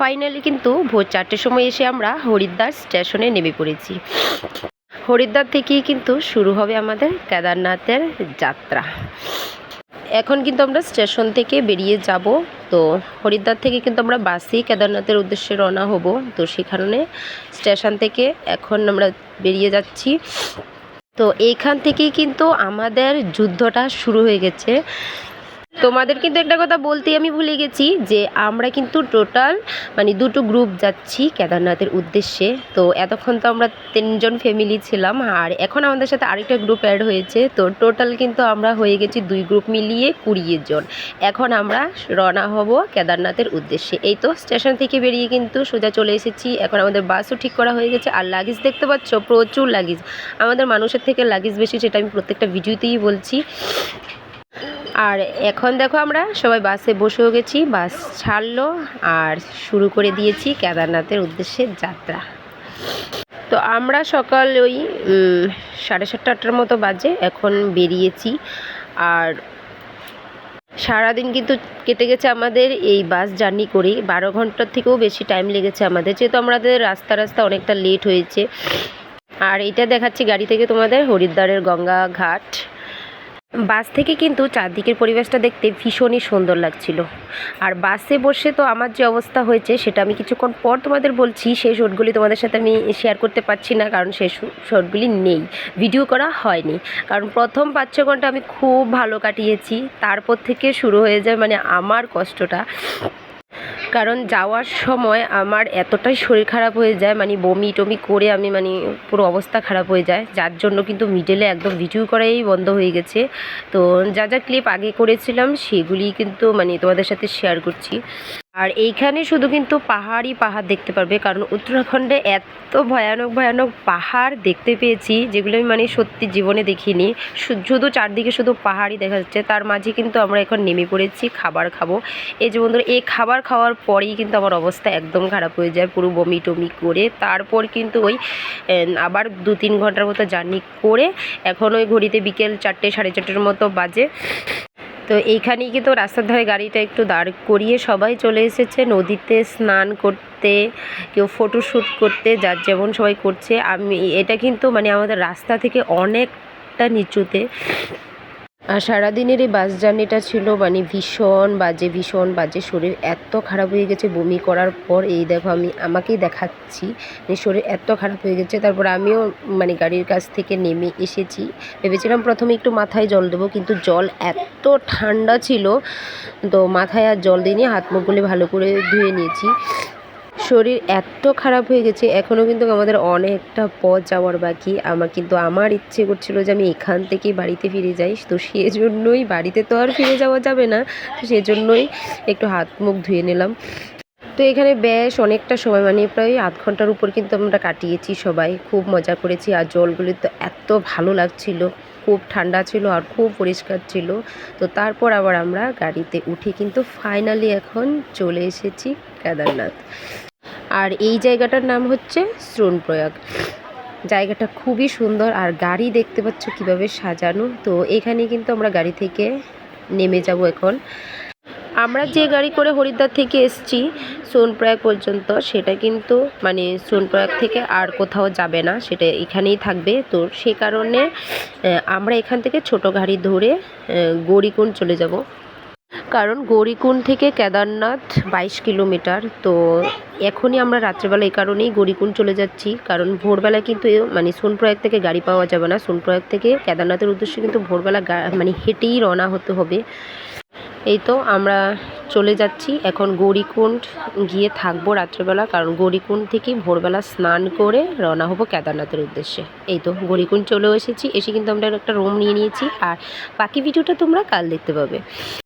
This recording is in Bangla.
ফাইনালি কিন্তু ভোর 4টের সময় এসে আমরা হরিদ্বার স্টেশনে নেমে পড়েছি। হরিদ্বার থেকেই কিন্তু শুরু হবে আমাদের কেদারনাথের যাত্রা। এখন কিন্তু আমরা স্টেশন থেকে বেরিয়ে যাব। তো হরিদ্বার থেকে কিন্তু আমরা বাসেই কেদারনাথের উদ্দেশ্যে রওনা হব। তো সেখানে স্টেশন থেকে এখন আমরা বেরিয়ে যাচ্ছি। তো এইখান থেকেই কিন্তু আমাদের যুদ্ধটা শুরু হয়ে গেছে। তোমাদের কিন্তু একটা কথা বলতেই আমি ভুলে গেছি যে আমরা কিন্তু টোটাল দুটো গ্রুপ যাচ্ছি কেদারনাথের উদ্দেশ্যে। তো এতক্ষণ তো আমরা 3জন ফ্যামিলি ছিলাম, আর এখন আমাদের সাথে আরেকটা গ্রুপ অ্যাড হয়েছে। তো টোটাল কিন্তু আমরা হয়ে গেছি 2 গ্রুপ মিলিয়ে 20 জন। এখন আমরা রওনা হব কেদারনাথের উদ্দেশ্যে। এই তো স্টেশন থেকে বেরিয়ে কিন্তু সোজা চলে এসেছি। এখন আমাদের বাসও ঠিক করা হয়ে গেছে। আর লাগেজ দেখতে পাচ্ছ, প্রচুর লাগেজ। আমাদের মানুষের থেকে লাগেজ বেশি, সেটা আমি প্রত্যেকটা ভিডিওতেই বলছি। আর এখন দেখো আমরা সবাই বাসে বসেও গেছি, বাস ছাড়লো আর শুরু করে দিয়েছি কেদারনাথের উদ্দেশ্যে যাত্রা। তো আমরা সকাল ওই 7:30-8টার মতো বাজে এখন বেরিয়েছি। আর সারাদিন কিন্তু কেটে গেছে আমাদের এই বাস জার্নি করেই। 12 ঘন্টার থেকেও বেশি টাইম লেগেছে আমাদের, যেহেতু আমাদের রাস্তা অনেকটা লেট হয়েছে। আর এটা দেখাচ্ছি গাড়ি থেকে তোমাদের হরিদ্বারের গঙ্গা ঘাট। বাস থেকে কিন্তু চারদিকের পরিবেশটা দেখতে ভীষণই সুন্দর লাগছিল। আর বাসে বসে তো আমার যে অবস্থা হয়েছে সেটা আমি কিছুক্ষণ পর তোমাদের বলছি। সেই শটগুলি তোমাদের সাথে আমি শেয়ার করতে পারছি না, কারণ সেই শটগুলি নেই, ভিডিও করা হয়নি। কারণ প্রথম 5-6 ঘন্টা আমি খুব ভালো কাটিয়েছি, তারপর থেকে শুরু হয়ে যায় আমার কষ্টটা। কারণ যাওয়ার সময় আমার এতটাই শরীর খারাপ হয়ে যায়, বমি টমি করে আমি পুরো অবস্থা খারাপ হয়ে যায়, যার জন্য কিন্তু মিডলে একদম ভিডিও করাই বন্ধ হয়ে গেছে। তো যা ক্লিপ আগে করেছিলাম সেগুলি কিন্তু তোমাদের সাথে শেয়ার করছি। আর এইখানে শুধু কিন্তু পাহাড় দেখতে পারবে, কারণ উত্তরাখণ্ডে এত ভয়ানক পাহাড় দেখতে পেয়েছি যেগুলো আমি সত্যি জীবনে দেখিনি। শুধু চারদিকে শুধু পাহাড়ই দেখা যাচ্ছে। তার মাঝে কিন্তু আমরা এখন নেমে পড়েছি খাবার খাবো। এই যে বন্ধুরা, এই খাবার খাওয়ার পরেই কিন্তু আমার অবস্থা একদম খারাপ হয়ে যায়, পুরো বমি টমি করে। তারপর কিন্তু ওই আবার 2-3 ঘন্টার মতো জার্নি করে এখন ওই ঘড়িতে বিকেল 4টে 4:30 মতো বাজে। তো এইখানেই কিন্তু রাস্তার ধারে গাড়িটা একটু দাঁড় করিয়ে সবাই চলে এসেছে নদীতে স্নান করতে, কেউ ফটোশ্যুট করতে, যার যেমন সবাই করছে। এটা কিন্তু আমাদের রাস্তা থেকে অনেকটা নিচুতে। আর সারাদিনের এই বাস জার্নিটা ছিল ভীষণ বাজে। শরীর এত খারাপ হয়ে গেছে বমি করার পর। এই দেখো আমি আমাকেই দেখাচ্ছি, শরীর এত খারাপ হয়ে গেছে। তারপর আমিও গাড়ির কাছ থেকে নেমে এসেছি। ভেবেছিলাম প্রথমে একটু মাথায় জল দেবো, কিন্তু জল এত ঠান্ডা ছিল, তো মাথায় আর জল দিইনি, হাত মুখগুলি ভালো করে ধুয়ে নিয়েছি। শরীর এত খারাপ হয়ে গেছে, এখনও কিন্তু আমাদের অনেকটা পথ যাওয়ার বাকি। আমার ইচ্ছে করছিল যে আমি এখান থেকেই বাড়িতে ফিরে যাই। তো সেজন্যই, বাড়িতে তো আর ফিরে যাওয়া যাবে না, তো সেজন্যই একটু হাত মুখ ধুয়ে নিলাম। তো এখানে বেশ অনেকটা সময় প্রায় আধ ঘন্টার উপর কিন্তু আমরা কাটিয়েছি সবাই। খুব মজা করেছি। আর জলগুলি তো এত ভালো লাগছিল, খুব ঠান্ডা ছিল আর খুব পরিষ্কার ছিল। তো তারপর আবার আমরা গাড়িতে উঠে কিন্তু ফাইনালি এখন চলে এসেছি কেদারনাথ। আর এই জায়গাটার নাম হচ্ছে সোনপ্রয়াগ। জায়গাটা খুবই সুন্দর, আর গাড়ি দেখতে পাচ্ছ কিভাবে সাজানো। তো এখানে কিন্তু আমরা গাড়ি থেকে নেমে যাব এখন। আমরা যে গাড়ি করে হরিদ্বার থেকে এসেছি সোনপ্রয়াগ পর্যন্ত, সেটা কিন্তু সোনপ্রয়াগ থেকে আর কোথাও যাবে না, সেটা এখানেই থাকবে। তো সে কারণে আমরা এখান থেকে ছোট গাড়ি ধরে গৌরীকুণ্ড চলে যাব। কারণ গৌরীকুণ্ড থেকে কেদারনাথ 22 কিলোমিটার। তো এখনই আমরা রাত্রেবেলা এই কারণেই গৌরীকুণ্ড চলে যাচ্ছি, কারণ ভোরবেলা কিন্তু সোনপ্রয়াগ থেকে গাড়ি পাওয়া যাবে না। সোনপ্রয়াগ থেকে কেদারনাথের উদ্দেশ্যে কিন্তু ভোরবেলা হেঁটেই রওনা হতে হবে। এই তো আমরা চলে যাচ্ছি এখন গৌরীকুণ্ড, গিয়ে থাকবো রাত্রেবেলা, কারণ গৌরীকুণ্ড থেকেই ভোরবেলা স্নান করে রওনা হবো কেদারনাথের উদ্দেশ্যে। এই তো গৌরীকুণ্ড চলেও এসেছি, এসে কিন্তু আমরা একটা রুম নিয়ে নিয়েছি। আর বাকি ভিডিওটা তোমরা কাল দেখতে পাবে।